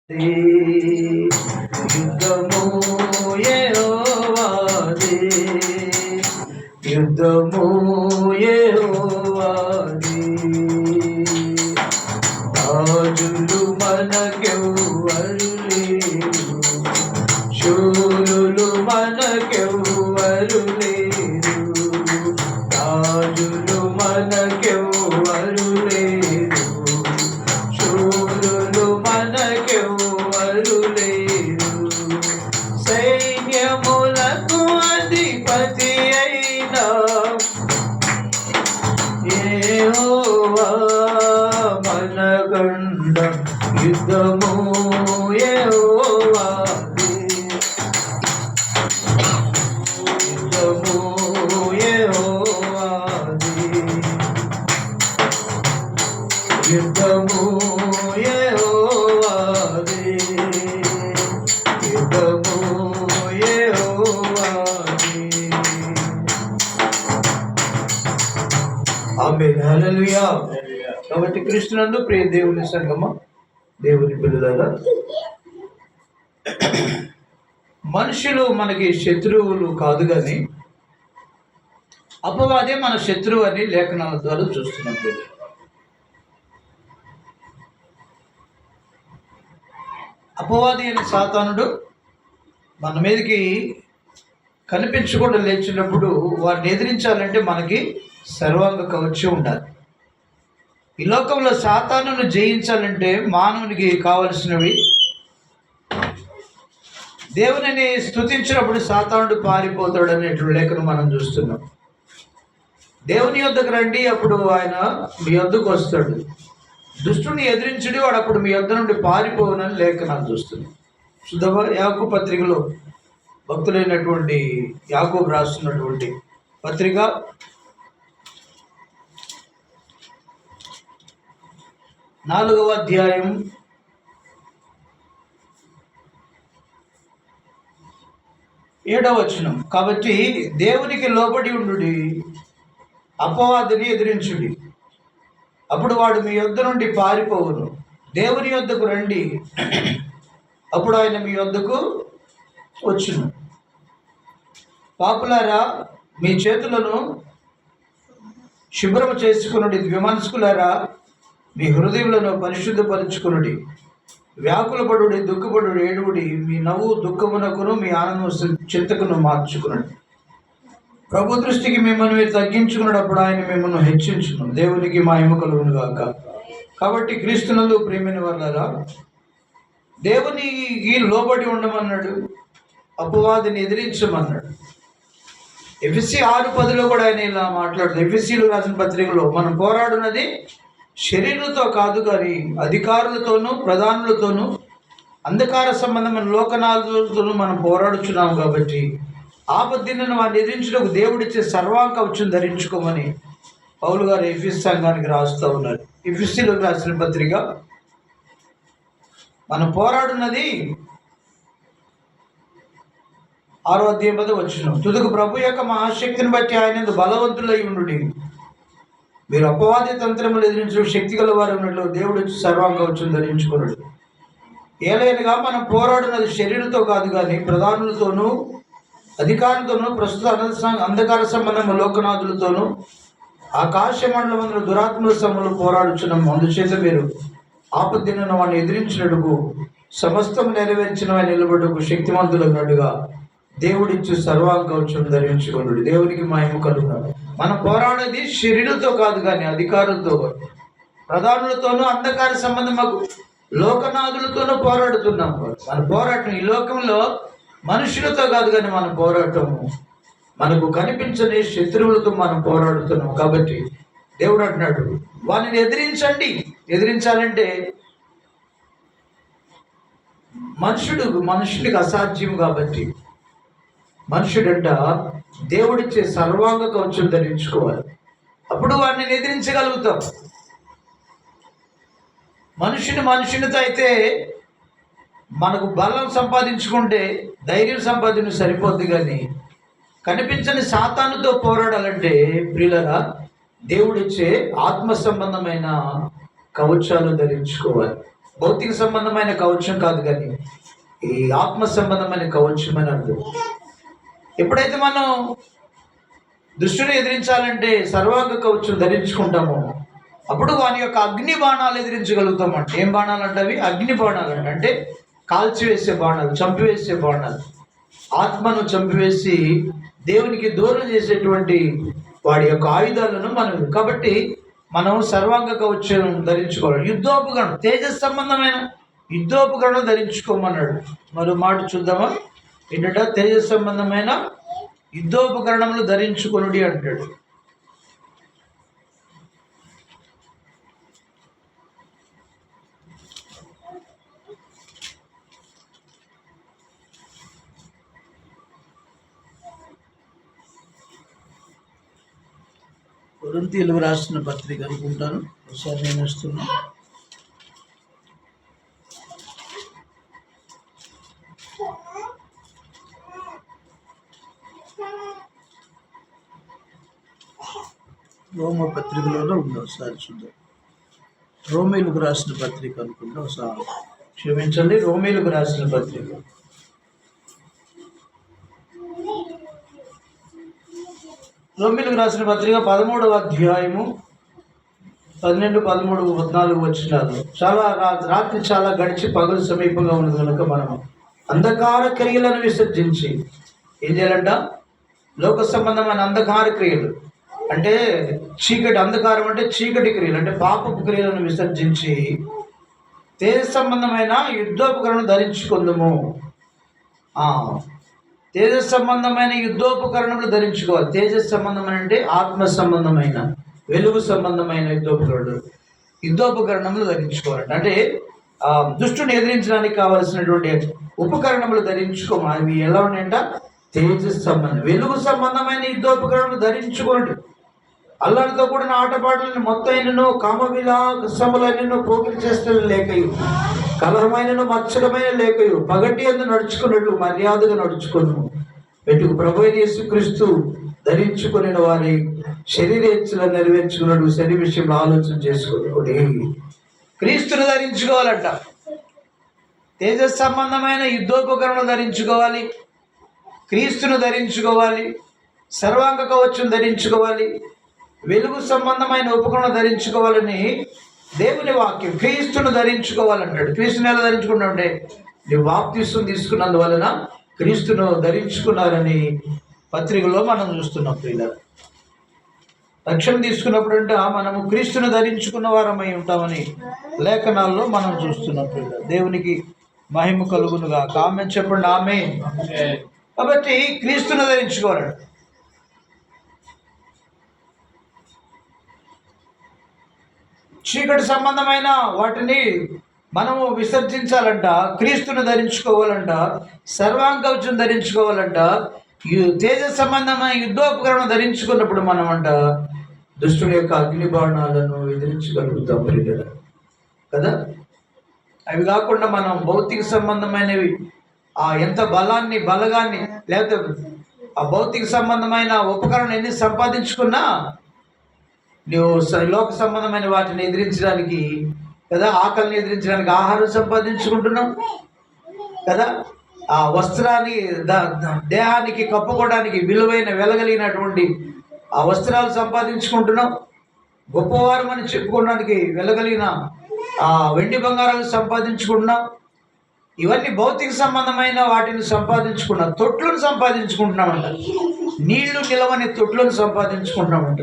యుద్ధము యెహోవాదే, యుద్ధము యెహోవాదే. రాజులు మనకెవ్వరు లేరు, శూరులు మనకెవ్వరు లేరు, రాజులు మనకెవ్వరు లేరు, శూరులు మనకెవ్వరు లేరు. సైన్యములకు అధిపతి అయిన యెహోవా మనగండ, యుద్ధము యెహోవాదే, యుద్ధము యెహోవాదే, యుద్ధము యెహోవాదే, యుద్ధము యెహోవాదే. ఆమేన్, హల్లెలూయా. కాబట్టి క్రీస్తునందు ప్రియ దేవుని సంగమా, దేవుని పిల్లలారా, మనుషులు మనకి శత్రువులు కాదు, కానీ అపవాదే మన శత్రువు అని లేఖనాల ద్వారా చూస్తున్నాం. అపవాది అయిన సాతానుడు మన మీదకి కనిపించకుండా లేచినప్పుడు వారిని ఎదిరించాలంటే మనకి సర్వాంగ కవచం ఉండాలి. ఈ లోకంలో సాతానును జయించాలంటే మానవునికి కావలసినవి, దేవునిని స్తుతించినప్పుడు సాతానుడు పారిపోతాడు అనేటువంటి లేఖను మనం చూస్తున్నాం. దేవుని యొద్దకు రండి, అప్పుడు ఆయన మీ యొద్దకు వస్తాడు. దుష్టుని ఎదిరించుడి, వాడు అప్పుడు మీ యొద్ద నుండి పారిపోవనని లేఖనాలు చూస్తున్నాం. శుద్ధ యాకోబు పత్రికలో భక్తులైనటువంటి యాకోబు రాస్తున్నటువంటి పత్రిక 4వ అధ్యాయం 7వ వచనం. కాబట్టి దేవునికి లోబడి ఉండుడి, అపవాదిని ఎదిరించుడి, అప్పుడు వాడు మీ యొద్ద నుండి పారిపోవును. దేవుని యొద్దకు రండి, అప్పుడు ఆయన మీ యొద్దకు వచ్చును. పాపులారా, మీ చేతులను శుభ్రము చేసుకునుడి, ద్విమనస్కులారా, మీ హృదయములను పరిశుద్ధపరుచుకునుడి. వ్యాకులపడుడి, దుఃఖపడుడి, ఏడువుడి, మీ నవ్వు దుఃఖమునకును మీ ఆనందం చింతకును మార్చుకునండి. ప్రభు దృష్టికి మిమ్మల్ని మీరు తగ్గించుకున్నప్పుడు ఆయన మిమ్మల్ని హెచ్చించును. దేవునికి మహిమ కలుగును గాక. కాబట్టి క్రీస్తునందు ప్రియమైన వారలారా, దేవునికి లోబడి ఉండమన్నాడు, అపవాదిని ఎదిరించమన్నాడు. ఎఫెసీ 6:10 కూడా ఆయన ఇలా మాట్లాడుతుంది. ఎఫెసీలు రాసిన పత్రికలో మనం పోరాడున్నది శరీరులతో కాదు, కానీ అధికారులతోనూ ప్రధానులతోనూ అంధకార సంబంధమైన లోకనాథులతోనూ మనం పోరాడుచున్నాము. కాబట్టి ఆపద్దినను వారిని ఎదిరించుటకు దేవుడిచ్చే సర్వాంకవచం ధరించుకోమని పౌలు గారు ఎఫెసీ సంఘానికి రాస్తూ ఉన్నారు. ఎఫెసీలకు రాసిన పత్రిక మనం పోరాడున్నది 6వ అధ్యాయం 10వ వచనం. తుదకు ప్రభు యొక్క మహాశక్తిని బట్టి ఆయన బలవంతులై ఉండుడి, మీరు అపవాది తంత్రములు ఎదిరించు శక్తి గల వారు ఉన్నట్లు దేవుడు వచ్చి సర్వాంగవచం ధరించుకున్నాడు. ఏలైనగా మనం పోరాడున్నది శరీరంతో కాదు, కానీ ప్రధానులతోనూ అధికారులతోనూ ప్రస్తుత అంధకార సంబంధం లోకనాథులతోనూ ఆకాశ మండలమందు దురాత్మల సమయంలో పోరాడుచున్నాము. అందుచేత మీరు ఆపద్దిన వాడిని ఎదిరించినట్టుకు సమస్తం నెరవేర్చిన వాడిని నిలబడుటకు శక్తిమంతులు అన్నట్టుగా దేవుడిచ్చు సర్వాంగవచం ధరించుకున్నాడు. దేవునికి మహిమ కలుగును. మనం పోరాడేది శరీరంతో కాదు, కానీ అధికారులతో, ప్రధానులతోనూ అంధకార సంబంధం లోకనాథులతోనూ పోరాడుతున్నాము. మన పోరాటం ఈ లోకంలో మనుషులతో కాదు, కానీ మన పోరాటము మనకు కనిపించని శత్రువులతో మనం పోరాడుతున్నాం. కాబట్టి దేవుడు అంటున్నాడు, వారిని ఎదిరించండి. ఎదిరించాలంటే మనుషుడికి అసాధ్యం. కాబట్టి మనుషుడంట దేవుడిచ్చే సర్వాంగ కవచం ధరించుకోవాలి, అప్పుడు వాడిని ఎదిరించగలుగుతాం. మనుషునితో అయితే మనకు బలం సంపాదించుకుంటే ధైర్యం సంపాదించ సరిపోద్ది, కానీ కనిపించని సాతానుతో పోరాడాలంటే ప్రియులరా దేవుడిచ్చే ఆత్మ సంబంధమైన కవచాలు ధరించుకోవాలి. భౌతిక సంబంధమైన కవచం కాదు, కానీ ఈ ఆత్మ సంబంధమైన కవచం అని అర్థం. ఎప్పుడైతే మనం దుష్టుని ఎదిరించాలంటే సర్వాంగ కవచం ధరించుకుంటామో అప్పుడు వాని యొక్క అగ్ని బాణాలు ఎదిరించగలుగుతామంట. ఏం బాణాలు అంటే అవి అగ్ని బాణాలు అంటే కాల్చివేసే బాణాలు, చంపివేసే బాణాలు, ఆత్మను చంపివేసి దేవునికి దూరం చేసేటువంటి వాడి యొక్క ఆయుధాలను మనం. కాబట్టి మనం సర్వాంగ కవచం ధరించుకోవాలి. యుద్ధోపకరణం, తేజస్ సంబంధమైన యుద్ధోపకరణం ధరించుకోమన్నాడు. మరో మాట చూద్దామా? ఏంటంటే తేజస్ సంబంధమైన యుద్ధోపకరణములు ధరించుకొనుడి అంటాడు. కొరింథీయులకు రాసిన పత్రిక అనుకుంటాను, ఒకసారి నేను వస్తున్నా. రోమ పత్రికలోనే ఉంది, ఒకసారి చూద్దాం. రోమీలకు రాసిన పత్రిక అనుకుంటా, ఒకసారి క్షమించండి, రోమీలకు రాసిన పత్రిక. రోమీలకు రాసిన పత్రిక 13వ అధ్యాయము 12, 13, 14 వచనాలు. చాలా రాత్రి చాలా గడిచి పగలు సమీపంగా ఉన్నది కనుక మనం అంధకార క్రియలను విసర్జించి ఏం చేయాలంట? లోక సంబంధమైన అంధకార క్రియలు అంటే చీకటి, అంధకారం అంటే చీకటి క్రియలు, అంటే పాపపు క్రియలను విసర్జించి తేజ సంబంధమైన యుద్ధోపకరణం ధరించుకుందాము. తేజస్ సంబంధమైన యుద్ధోపకరణములు ధరించుకోవాలి. తేజస్ సంబంధమైన అంటే ఆత్మ సంబంధమైన, వెలుగు సంబంధమైన యుద్ధోపకరణములు ధరించుకోవాలంట. అంటే దుష్టుని ఎదిరించడానికి కావలసినటువంటి ఉపకరణములు ధరించుకోవాలి. అవి ఎలా ఉన్నాయంట? తేజస్ సంబంధం, వెలుగు సంబంధమైన యుద్ధోపకరణములు ధరించుకోండి. అల్లరితో కూడిన ఆటపాటలను మొత్తైనను, కామవిలాసములైనను, పోకిరి చేష్టలు లేకయు, కలహమైనను, మత్సరమైన లేకయు, పగటి యందు నడుచుకున్నట్లు మర్యాదగా నడుచుకును. వెతుకు ప్రభువైన యేసుక్రీస్తు ధరించుకుని వారి శరీరేచ్ఛలను నెరవేర్చుకున్నట్టు శరీర విషయంలో ఆలోచన చేసుకోండి. క్రీస్తును ధరించుకోవాలంట. తేజస్ సంబంధమైన యుద్ధోపకరణలు ధరించుకోవాలి, క్రీస్తును ధరించుకోవాలి, సర్వాంగ కవచం ధరించుకోవాలి, వెలుగు సంబంధమైన ఉపకరణం ధరించుకోవాలని దేవుని వాక్యం. క్రీస్తును ధరించుకోవాలంటాడు. క్రీస్తుని ఎలా ధరించుకున్నాడంటే నీ బాప్తిస్మం తీసుకున్నందువలన క్రీస్తును ధరించుకున్నారని పత్రికలో మనం చూస్తున్నాం. పిల్లలు రక్షణ తీసుకున్నప్పుడు అంటే మనము క్రీస్తును ధరించుకున్న వారమై ఉంటామని లేఖనాల్లో మనం చూస్తున్నాం. పిల్లలు దేవునికి మహిమ కలుగునుగా. ఆమె చెప్పండి, ఆమె. కాబట్టి క్రీస్తును ధరించుకోవాలంట. చీకటి సంబంధమైన వాటిని మనము విసర్జించాలంట, క్రీస్తును ధరించుకోవాలంట, సర్వాంగకవచం ధరించుకోవాలంట. తేజ సంబంధమైన యుద్ధోపకరణం ధరించుకున్నప్పుడు మనం అంట దుష్టుని యొక్క అగ్ని బాణాలను ఎదిరించగలుగుతాం కదా. అవి కాకుండా మనం భౌతిక సంబంధమైనవి ఎంత బలగాన్ని లేకపోతే ఆ భౌతిక సంబంధమైన ఉపకరణం ఎన్ని సంపాదించుకున్నా నువ్వు లోక సంబంధమైన వాటిని ఎదిరించడానికి కదా, ఆకలిని ఎదిరించడానికి ఆహారం సంపాదించుకుంటున్నావు కదా, ఆ వస్త్రాన్ని దేహానికి కప్పుకోవడానికి విలువైన వెలగలిగినటువంటి ఆ వస్త్రాలు సంపాదించుకుంటున్నాం. గొప్పవారం అని చెప్పుకోవడానికి వెలగలిగిన ఆ వెండి బంగారాలు సంపాదించుకుంటున్నాం. ఇవన్నీ భౌతిక సంబంధమైన వాటిని సంపాదించుకున్నాం. తొట్లను సంపాదించుకుంటున్నామంట, నీళ్లు నిలవని తొట్లను సంపాదించుకుంటున్నామంట.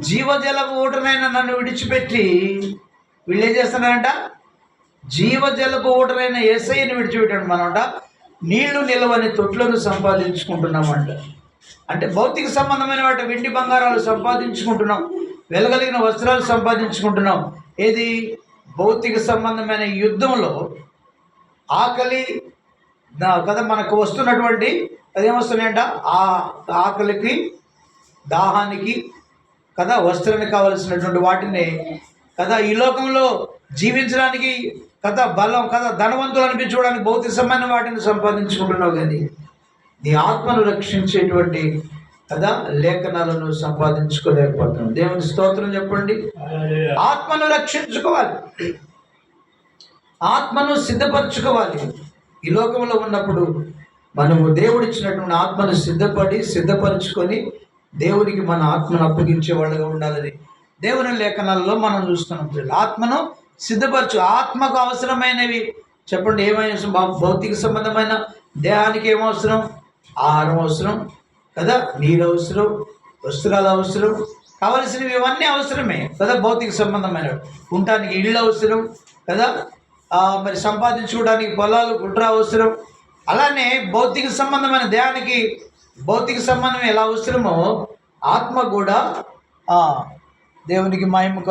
జీవజలపు ఊటనైనా నన్ను విడిచిపెట్టి వీళ్ళు ఏం చేస్తున్నారంట? జీవజలపు ఊటనైన యేసయ్యను విడిచిపెట్టాడు. మనమంట నీళ్లు నిలవని తొట్లను సంపాదించుకుంటున్నామంట. అంటే భౌతిక సంబంధమైన వాటి వెండి బంగారాలు సంపాదించుకుంటున్నాం, వెలగలిగిన వస్త్రాలు సంపాదించుకుంటున్నాం. ఏది? భౌతిక సంబంధమైన యుద్ధంలో ఆకలి కదా మనకు వస్తున్నటువంటి అదేమొస్తున్నాయంట? ఆ ఆకలికి, దాహానికి కదా, వస్త్రానికి కావలసినటువంటి వాటిని కదా, ఈ లోకంలో జీవించడానికి కదా, బలం కదా, ధనవంతులు అనిపించుకోవడానికి భౌతిక సంబంధమైన వాటిని సంపాదించుకుంటున్నావు. కానీ నీ ఆత్మను రక్షించేటువంటి కదా లేఖనాలను సంపాదించుకోలేకపోతున్నాం. దేవుని స్తోత్రం చెప్పండి. ఆత్మను రక్షించుకోవాలి. ఆత్మను సిద్ధపరచుకోవాలి. ఈ లోకంలో ఉన్నప్పుడు మనము దేవుడిచ్చినటువంటి ఆత్మను సిద్ధపరచుకొని దేవునికి మన ఆత్మను అప్పగించే వాళ్ళగా ఉండాలని దేవుని లేఖనాల్లో మనం చూస్తున్నాం. ఆత్మను సిద్ధపరచు. ఆత్మకు అవసరమైనవి చెప్పండి. ఏమైనా భౌతిక సంబంధమైన దేహానికి ఏమవసరం? ఆహారం అవసరం కదా, నీరు అవసరం, వస్త్రాలు అవసరం, కావలసినవి ఇవన్నీ అవసరమే కదా. భౌతిక సంబంధమైన ఉండటానికి ఇళ్ళు అవసరం కదా, మరి సంపాదించుకోవడానికి పొలాలు గుట్ర అవసరం. అలానే భౌతిక సంబంధమైన దేహానికి భౌతిక సంబంధం ఎలా అవసరమో ఆత్మ కూడా దేవునికి మహిమ